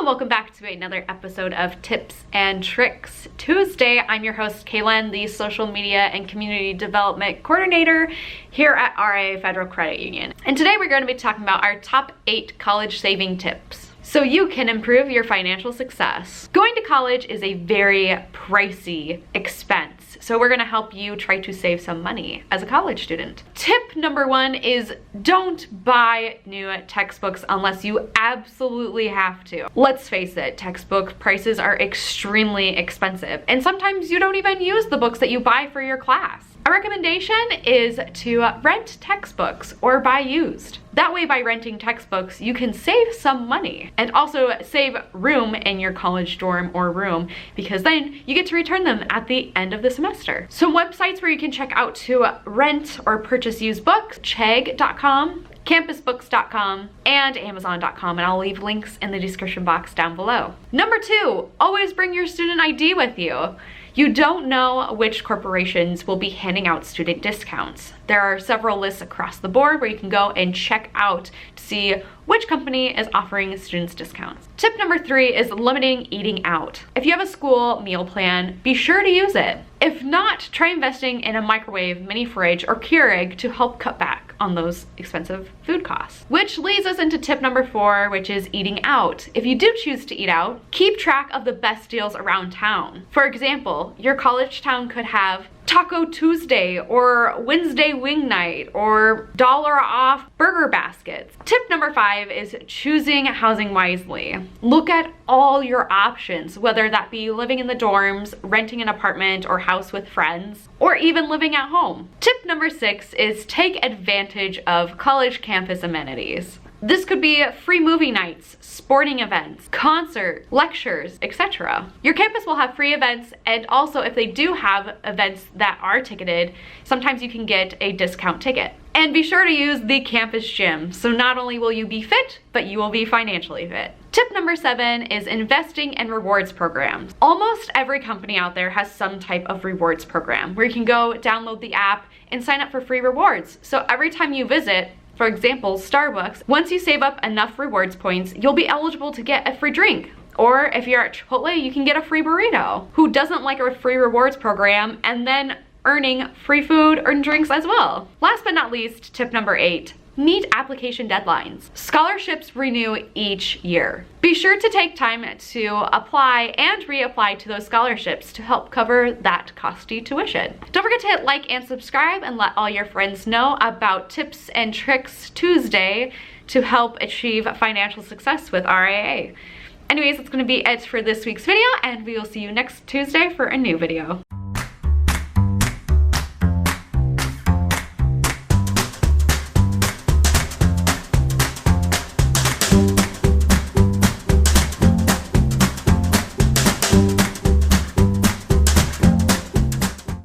and welcome back to another episode of Tips and Tricks Tuesday. I'm your host, Kaylin, the Social Media and Community Development Coordinator here at RIA Federal Credit Union. And today we're going to be talking about our top 8 college saving tips so you can improve your financial success. Going to college is a very pricey expense, so we're going to help you try to save some money as a college student. Tip number 1 is don't buy new textbooks unless you absolutely have to. Let's face it, textbook prices are extremely expensive, and sometimes you don't even use the books that you buy for your class. A recommendation is to rent textbooks or buy used. That way, by renting textbooks, you can save some money and also save room in your college dorm or room, because then you get to return them at the end of the semester. Some websites where you can check out to rent or purchase used books: Chegg.com, campusbooks.com, and amazon.com, and I'll leave links in the description box down below. Number 2, always bring your student ID with you. You don't know which corporations will be handing out student discounts. There are several lists across the board where you can go and check out to see which company is offering students discounts. Tip number 3 is limiting eating out. If you have a school meal plan, be sure to use it. If not, try investing in a microwave, mini fridge, or Keurig to help cut back on those expensive food costs. Which leads us into tip number 4, which is eating out. If you do choose to eat out, keep track of the best deals around town. For example, your college town could have Taco Tuesday or Wednesday wing night or $1 off burger baskets. Tip number 5 is choosing housing wisely. Look at all your options, whether that be living in the dorms, renting an apartment or house with friends, or even living at home. Tip number 6 is take advantage of college campus amenities. This could be free movie nights, sporting events, concerts, lectures, etc. Your campus will have free events, and also if they do have events that are ticketed, sometimes you can get a discount ticket. And be sure to use the campus gym, so not only will you be fit, but you will be financially fit. Tip number 7 is investing in rewards programs. Almost every company out there has some type of rewards program where you can go download the app and sign up for free rewards. So every time you visit, for example, Starbucks, once you save up enough rewards points, you'll be eligible to get a free drink. Or if you're at Chipotle, you can get a free burrito. Who doesn't like a free rewards program and then earning free food and drinks as well? Last but not least, tip number 8. Meet application deadlines. Scholarships renew each year. Be sure to take time to apply and reapply to those scholarships to help cover that costly tuition. Don't forget to hit like and subscribe and let all your friends know about Tips and Tricks Tuesday to help achieve financial success with RIA. Anyways, that's going to be it for this week's video, and we will see you next Tuesday for a new video.